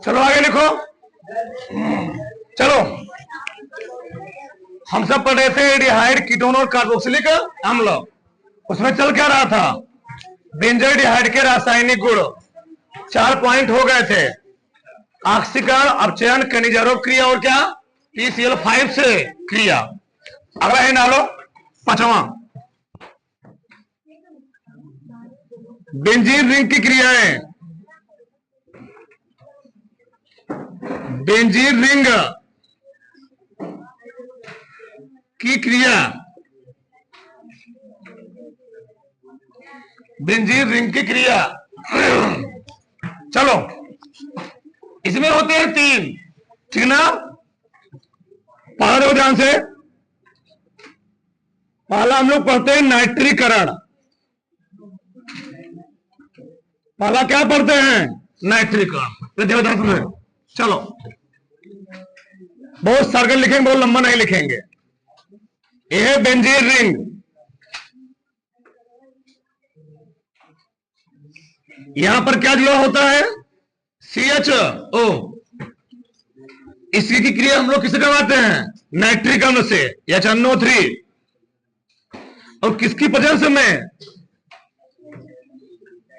चलो आगे लिखो। चलो हम सब पढ़ रहे थे एल्डिहाइड, कीटोन और कार्बोक्सिलिक अम्ल। उसमें चल क्या रहा था? बेंजोइडिहाइड के रासायनिक गुण 4 पॉइंट हो गए थे। ऑक्सीकरण, अपचयन, खनिजारोप क्रिया और क्या PCl5 से क्रिया। अगला है डालो 5वां, बेंजीन रिंग की क्रियाएं। बेंजीन रिंग की क्रिया, बेंजीन रिंग की क्रिया। चलो इसमें होते हैं 3, ठीक ना? पढ़ा दो ध्यान से। पहला हम लोग पढ़ते हैं नाइट्रीकरण। पहला क्या पढ़ते हैं? नाइट्रीकरण में। चलो बहुत सर्कल लिखेंगे, बहुत लंबा नहीं लिखेंगे। यह है बेंजीन रिंग। यहां पर क्या जुड़ा होता है? CHO। इसकी की क्रिया हम लोग किसे करवाते हैं? नाइट्रिक अम्ल से, NO3। और किसकी प्रेजेंस में?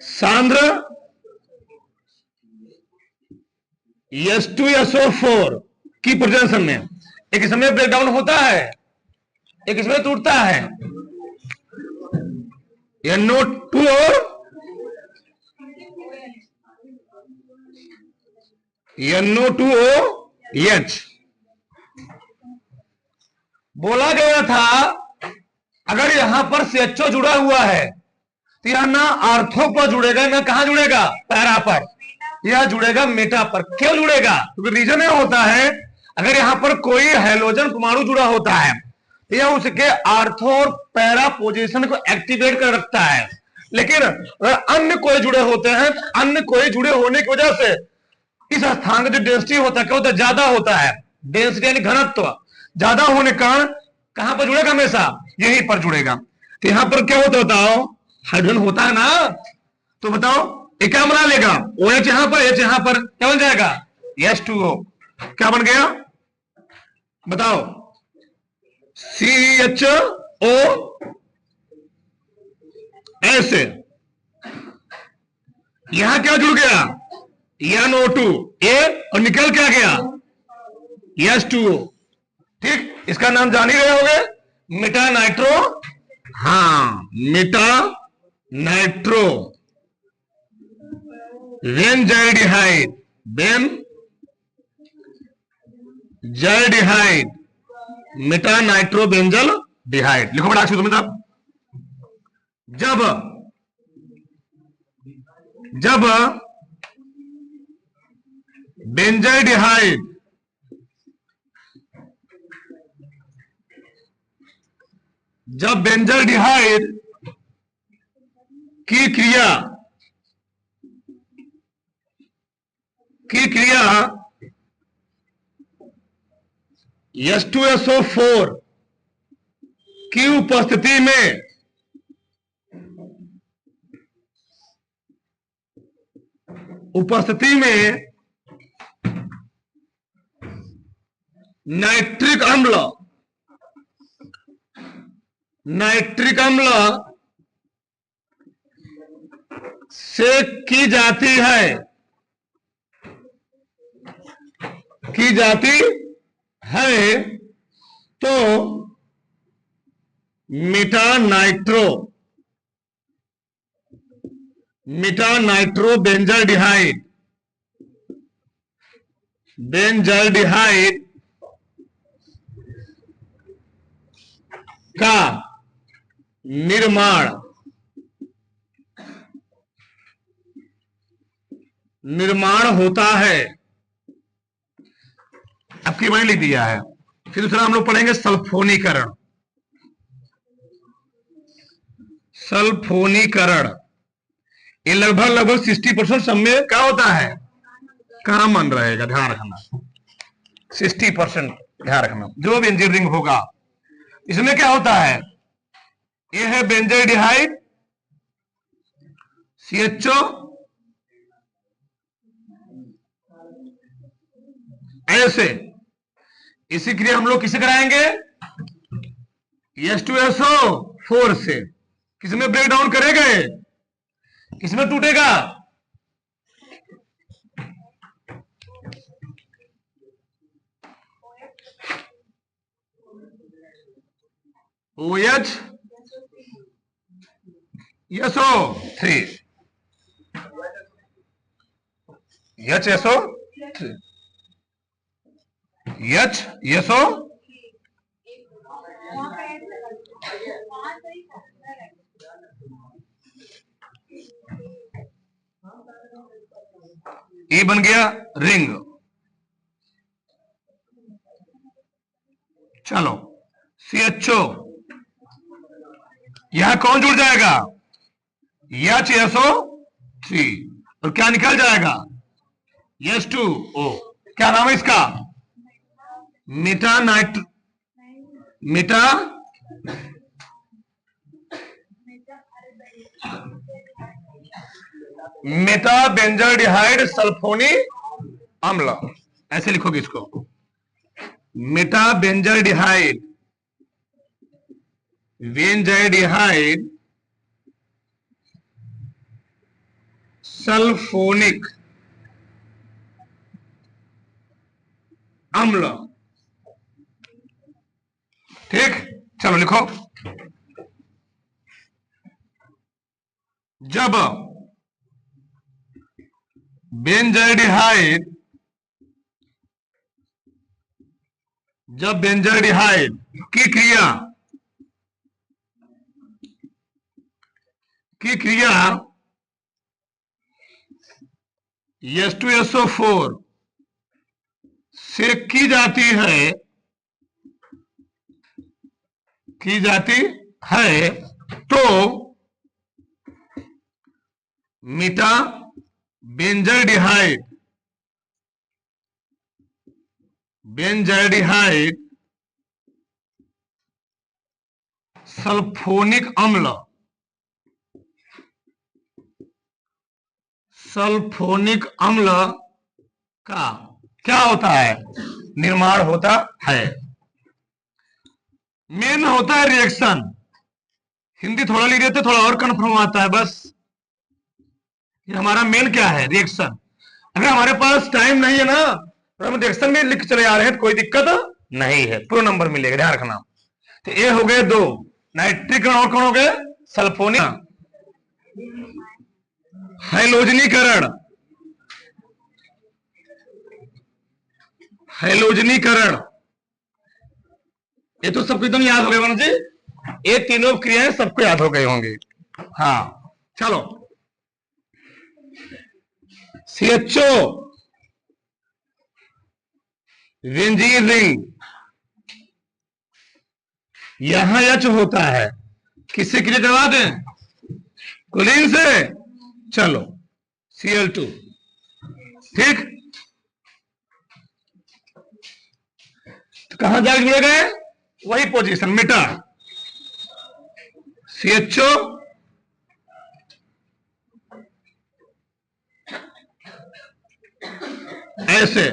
सांद्र H2SO4 की प्रेजेंस में। एक इसमें ब्रेकडाउन होता है, एक इसमें टूटता है। NO2 और NO2OH। बोला गया था अगर यहां पर CHO जुड़ा हुआ है तो यह ना आर्थो पर जुड़ेगा ना कहां जुड़ेगा? पैरा पर। यह जुड़ेगा मेटा पर। क्यों जुड़ेगा? क्योंकि रीजन यह होता है अगर यहां पर कोई हैलोजन परमाणु जुड़ा होता है तो यह उसके आर्थो और पैरा पोजीशन को एक्टिवेट कर रखता है। लेकिन अगर अन्य कोई जुड़े होते हैं, अन्य कोई जुड़े होने की वजह से इस स्थान का जो डेंसिटी होता है क्या होता है? ज्यादा होता है। डेंसिटी यानी घनत्व ज्यादा होने का कहां पर जुड़ेगा? हमेशा यहीं पर जुड़ेगा। तो यहां पर क्या होता है बताओ? हाइड्रोजन होता है ना। तो बताओ ये क्या बना लेगा? OH यहां पर, H यहां पर, क्या बन जाएगा? H2O। क्या बन गया बताओ? CHO ऐसे। यहां क्या जुड़ गया? NO2 ए और निकल क्या गया? H2O। ठीक, इसका नाम जान ही रहे होगे, मेटा नाइट्रो। हाँ, meta nitro benzaldehyde. Benzaldehyde, meta nitro benzaldehyde. लिखो बड़ा तुम्हें साहब। जब बेंजाइडिहाइड बेंजाइडिहाइड की क्रिया H2SO4 की उपस्थिति में नाइट्रिक अम्ल से की जाती है तो मेटा नाइट्रो बेंजाइडिहाइड का निर्माण होता है। आपकी वही लिख दिया है। फिर दूसरा हम लोग पढ़ेंगे सल्फोनीकरण। ये लगभग 60% समय क्या होता है? कॉमन रहेगा, ध्यान रखना। 60% ध्यान रखना। जो भी इंजीनियरिंग होगा इसमें क्या होता है? ये है बेंजाइडिहाइड, CHO, ऐसे इसी क्रिया हम लोग किसे कराएंगे? H2SO4 से। किसमें ब्रेक डाउन करेगा? किसमें टूटेगा? OH SO3 HSO3 HSO E बन गया रिंग। चलो CHO, यहां कौन जुड़ जाएगा? HSO3 और क्या निकल जाएगा? H2O। क्या नाम है इसका? मेटा बेंजोडिहाइड सल्फोनी अम्ल, ऐसे लिखोगे इसको, मेटा बेंजोडिहाइड सल्फोनिक अम्ल। ठीक, चलो लिखो। जब बेंजोडिहाइड की क्रिया H2SO4 से की जाती है तो मीटा बेंजोडिहाइड सल्फोनिक अम्ल का क्या होता है? निर्माण होता है। मेन होता है रिएक्शन। हिंदी थोड़ा लिख देते, थोड़ा और कन्फर्म आता है। बस ये हमारा मेन क्या है? रिएक्शन। अगर हमारे पास टाइम नहीं है ना, तो हम रिएक्शन में लिख चले आ रहे हैं तो कोई दिक्कत नहीं है, पूरा नंबर मिलेगा, ध्यान रखना। तो ये हो गए 2 नाइट्रिक और कौन हो गए? सल्फोनिक। हैलोजनीकरण, ये तो सबको एकदम याद हो गए वरुण जी, ये तीनों क्रियाएं सबको याद हो गए होंगे। हाँ चलो, CHO बेंजीन रिंग, यहां H होता है, किससे क्रिया करवा दें? क्लोरीन से। चलो Cl2, ठीक। तो कहां जाके जुड़े गए? वही पोजीशन, मेटा CHO ऐसे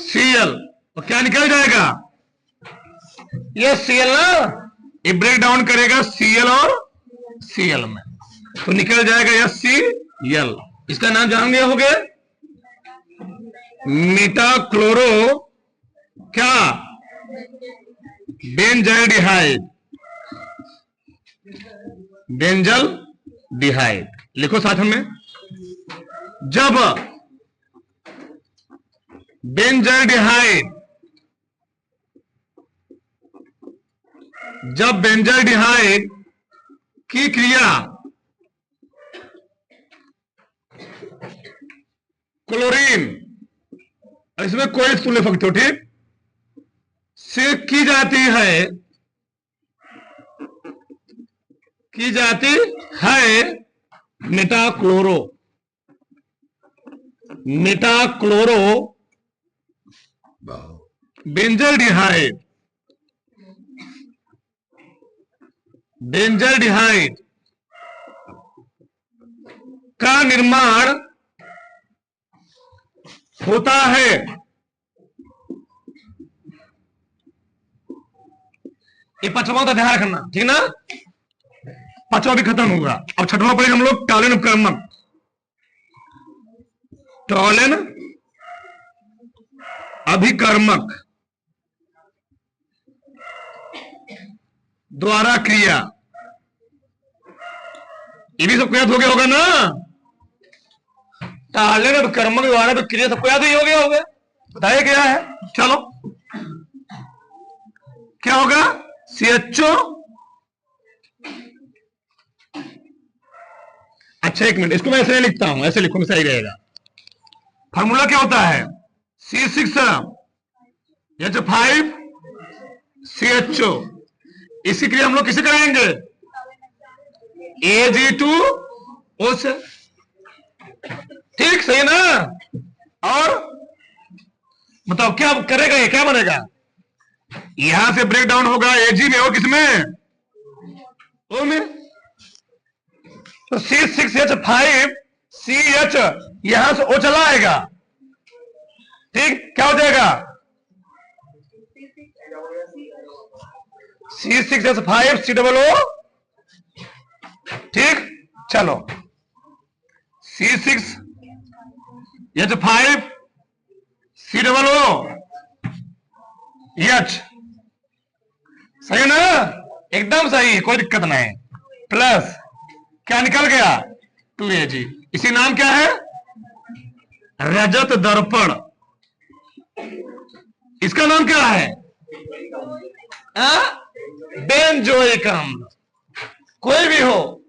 Cl, और क्या निकल जाएगा? ये Cl ना, ये ब्रेक डाउन करेगा Cl और Cl में, तो निकल जाएगा HCl। इसका नाम जान गए होगे, मेटाक्लोरो क्या? बेंजल्डिहाइड। लिखो साथ में, जब बेंजल्डिहाइड की क्रिया क्लोरीन, इसमें कोई स्कूल फंक्टो, ठीक, से की जाती है मेटाक्लोरो बेंजल्डिहाइड का निर्माण होता है ये पांचवा होता, ध्यान रखना, ठीक ना। पांचवा भी खत्म होगा। अब छठवां पढ़ेंगे हम लोग, टॉलन उपकर्मक। टॉलन अभिकर्मक द्वारा क्रिया, ये भी सबको याद हो गया होगा ना। टॉलन अभिकर्मक द्वारा भी क्रिया सबको याद ही हो गया होगा। बताइए क्या है, चलो क्या होगा, CHO। अच्छा एक मिनट, इसको मैं ऐसे लिखता हूं, ऐसे लिखूंगा सही रहेगा। फार्मूला क्या होता है, C6H5 CHO। इसी क्रिया हम लोग किसे कराएंगे, Ag2O से, ठीक सही ना। और बताओ क्या करेगा, ये क्या बनेगा, यहां से ब्रेक डाउन होगा Ag में और किसमें, O में। तो C6H5 CH यहां से O चला आएगा, ठीक, क्या हो जाएगा, C6H5 COO, ठीक। चलो C6H5 COO H, सही ना, एकदम सही, कोई दिक्कत नहीं। प्लस क्या निकल गया, 2Ag। इसी नाम क्या है, रजत दर्पण। इसका नाम क्या है, बेंजोइक अम्ल, कोई भी हो,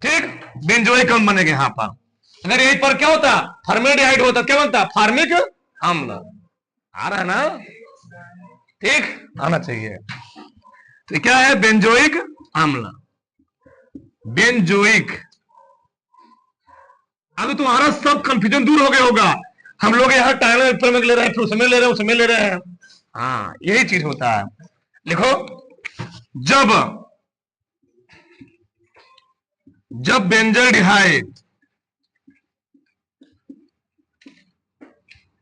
ठीक, बेंजोइक अम्ल बनेगा यहां पर। अगर यहीं पर क्या होता, फॉर्मेल्डिहाइड होता, क्या बनता, फार्मिक अम्ल। आ रहा है ना, ठीक, आना चाहिए। तो क्या है, बेंजोइक अम्ल, बेंजोइक। अब तुम्हारा सब कंफ्यूजन दूर हो गया होगा। हम लोग यहाँ टाइम में ले रहे हैं, फिर उसमें ले रहे हैं, उसमें ले रहे हैं। हाँ यही चीज होता है। लिखो, जब बेंजल्डिहाइड,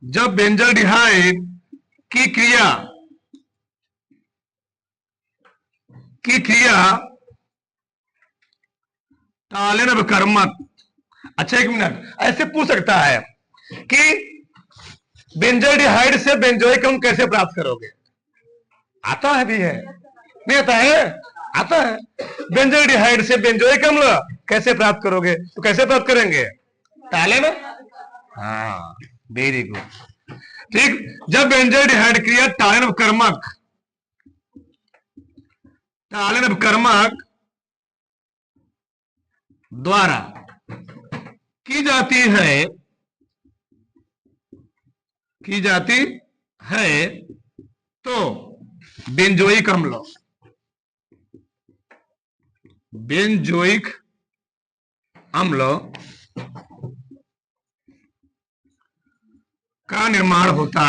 जब बेंजल्डिहाइड की क्रिया टॉलन अभिकर्मक। अच्छा एक मिनट, ऐसे पूछ सकता है कि बेंजल्डिहाइड से बेंजोइक अम्ल कैसे प्राप्त करोगे, आता है भी है, नहीं आता है, आता है। बेंजल्डिहाइड से बेंजोइक अम्ल कैसे प्राप्त करोगे, तो कैसे प्राप्त करेंगे, टॉलन, हाँ वेरी गुड, ठीक। जब बेंजल्डिहाइड क्रिया टॉलन अभिकर्मक द्वारा की जाती है तो बेंजोइक अम्ल का निर्माण होता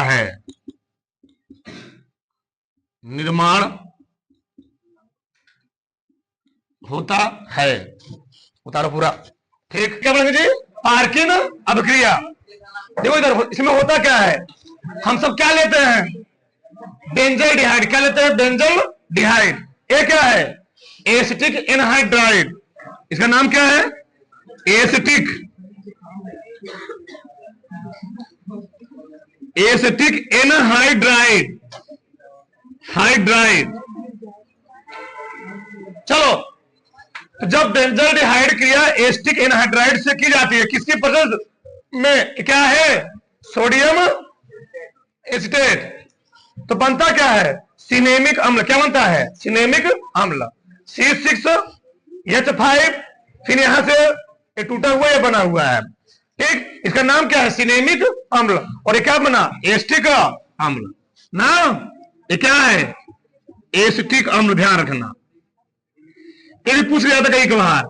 है, उतारो पूरा, ठीक। क्या बोलेंगे जी, पार्किन अभिक्रिया। देखो इधर, इसमें होता क्या है, हम सब क्या लेते हैं, बेंजल्डिहाइड, क्या लेते हैं, बेंजल्डिहाइड। ये क्या है, एसिटिक एनहाइड्राइड, इसका नाम क्या है, एसिटिक एनहाइड्राइड, चलो। जब बेंजल्डिहाइड क्रिया एसिटिक एनहाइड्राइड से की जाती है, किसकी प्रेजेंस में, क्या है, सोडियम एसिटेट, तो बनता क्या है, सिनेमिक अम्ल। क्या बनता है, सिनेमिक अम्ल, C6H5, फिर यहां से ये टूटा हुआ ये बना हुआ है, ठीक। इसका नाम क्या है, सिनेमिक अम्ल। और ये क्या बना, एसिटिक अम्ल ना, ये क्या है, एसिटिक अम्ल, ध्यान रखना। ये भी पूछ लिया था कई बार,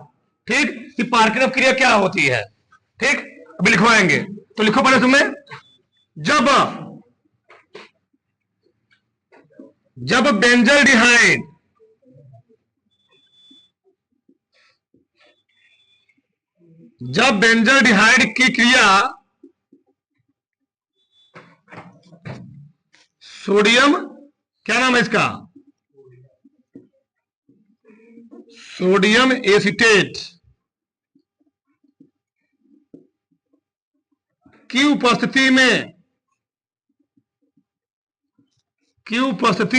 ठीक, कि पार्किन क्रिया क्या होती है, ठीक। अभी लिखवाएंगे, तो लिखो पहले तुम्हें, जब बेंजल्डिहाइड की क्रिया सोडियम, क्या नाम है इसका, सोडियम एसीटेट की उपस्थिति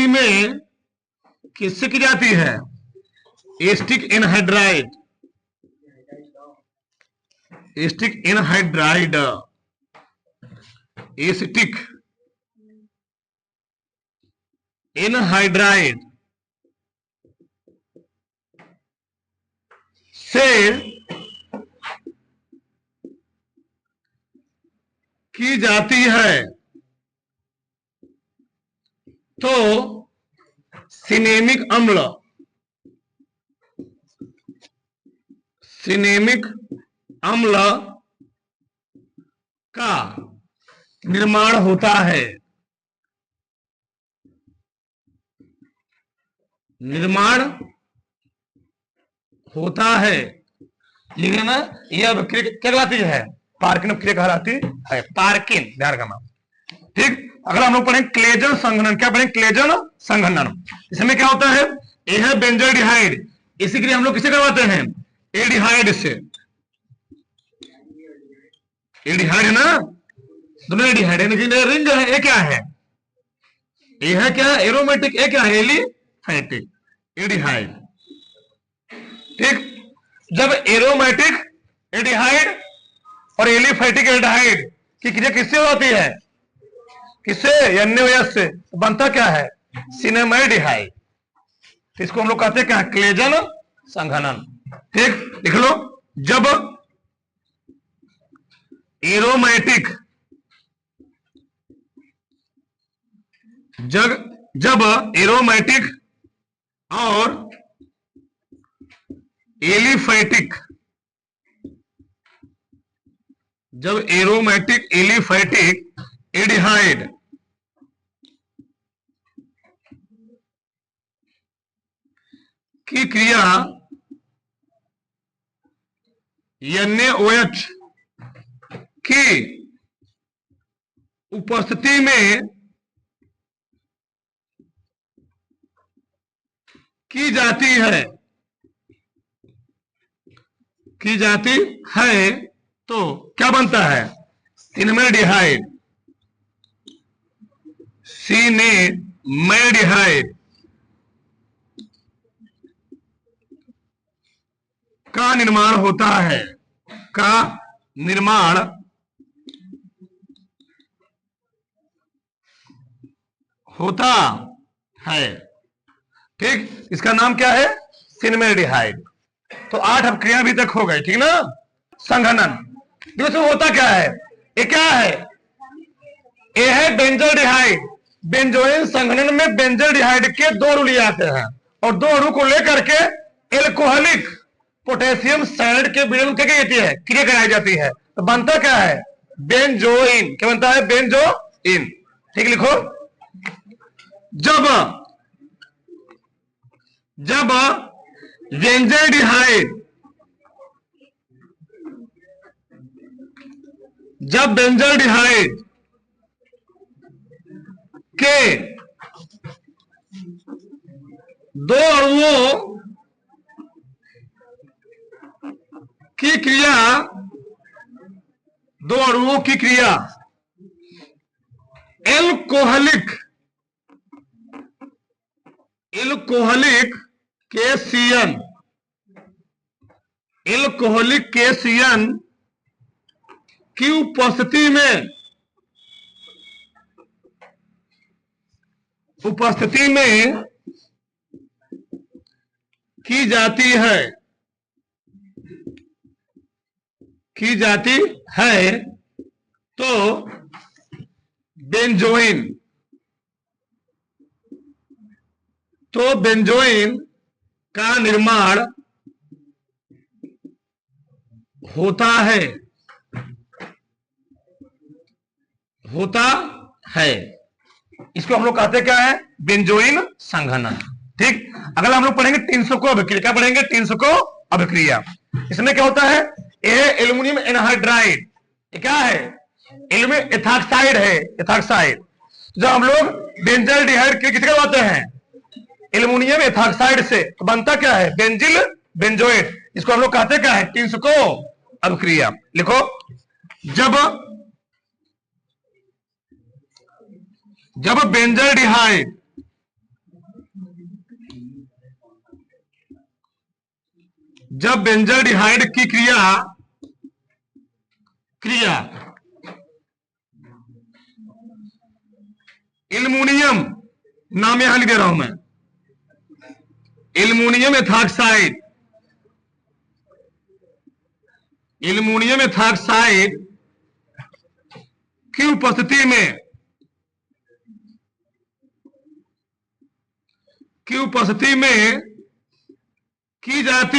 में किससे की जाती है? Acetic anhydride, acetic anhydride, acetic anhydride से की जाती है तो सिनेमिक अम्ल, सिनेमिक अम्ल का निर्माण होता है, निर्माण होता है। ये ना, यह अभिक्रिया क्या कहलाती है? पार्किन अभिक्रिया कहलाती है, पार्किन, ध्यान रखना। ठीक, अगर हम लोग पढ़ें क्लेजन संघनन, क्या पढ़ें? क्लेजन संघनन। इसमें क्या होता है? यह है बेंजोल्डिहाइड, इसी के लिए हम लोग किसे करवाते हैं? एल्डिहाइड से। एल्डिहाइड है ना, दोनों एल्डिहाइड है, लेकिन रिंग है, ये क्या है? ये है क्या? एरोमेटिक। ये क्या है? Aliphatic aldehyde. ठीक, जब एरोमेटिक एल्डिहाइड और एलिफैटिक एल्डिहाइड की क्रिया किससे होती है? किससे? NaOH से। बनता क्या है? सिनेमैल्डिहाइड। तो इसको हम लोग कहते हैं क्या? क्लेजन संघनन। ठीक, लिख लो। जब एरोमेटिक जब एरोमेटिक और एलिफैटिक, जब एरोमेटिक एलिफैटिक एल्डिहाइड की क्रिया NaOH की उपस्थिति में की जाती है तो क्या बनता है? सिनेमैल्डिहाइड, सिनेमैल्डिहाइड का निर्माण होता है, का निर्माण होता है। ठीक, इसका नाम क्या है? सिनेमैल्डिहाइड। तो 8 अभिक्रिया अभी तक हो गई, ठीक ना? संघनन, देखो होता क्या है? ये क्या है? ये है बेंजोल्डिहाइड। बेंजोइन संघनन में बेंजोल्डिहाइड के 2 अणु लिए आते हैं और 2 अणु को लेकर के एल्कोहलिक पोटेशियम साइनाइड के विलयन क्या कहती है? क्रिया कराई जाती है। तो बनता क्या है? बेंजोइन। क्या बनता है? बेंजोइन। ठीक, लिखो। जब बेंजोल्डिहाइड, जब बेंजोल्डिहाइड के 2 अणुओं की क्रिया, 2 अणुओं की क्रिया एल्कोहलिक केशियन, एल्कोहलिक केशियन की उपस्थिति में की जाती है तो बेंजोइन का निर्माण होता है, इसको हम लोग कहते हैं क्या है? बेंजोइन संघनन। ठीक, अगला हम लोग पढ़ेंगे टिन्सको अभिक्रिया। क्या पढ़ेंगे? टिन्सको अभिक्रिया। इसमें क्या होता है? ये एल्युमिनियम एनहाइड्राइड, ये क्या है? एल्युमिनियम एथॉक्साइड है, एथॉक्साइड। जब हम लोग बेंजोल्डिहाइड किसके करवाते हैं? एल्युमिनियम एथॉक्साइड से, तो बनता क्या है? बेंजिल बेंजोएट, इसको हम लोग कहते क्या है? टिंसको अभिक्रिया। लिखो, जब बेंजलडिहाइड की क्रिया एल्युमिनियम, नाम यहां लिख दे रहा हूं मैं, एल्युमिनियम एथॉक्साइड की उपस्थिति में की जाती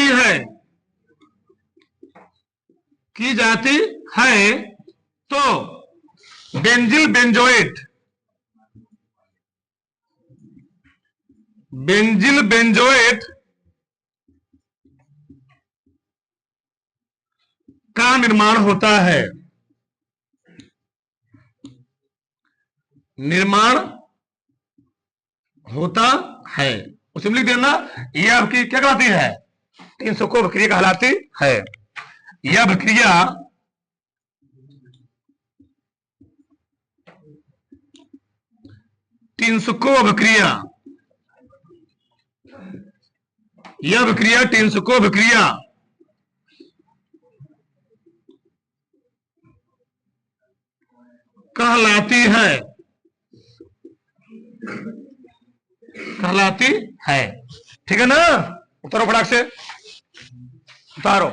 है तो बेंजिल बेंजोएट का निर्माण होता है। उसमें लिख देना, यह आपकी क्या कहलाती है? टिंसको अभिक्रिया कहलाती है। यह अभिक्रिया टिंसको अभिक्रिया कहलाती है। ठीक है ना? उतारो फटाक से, उतारो।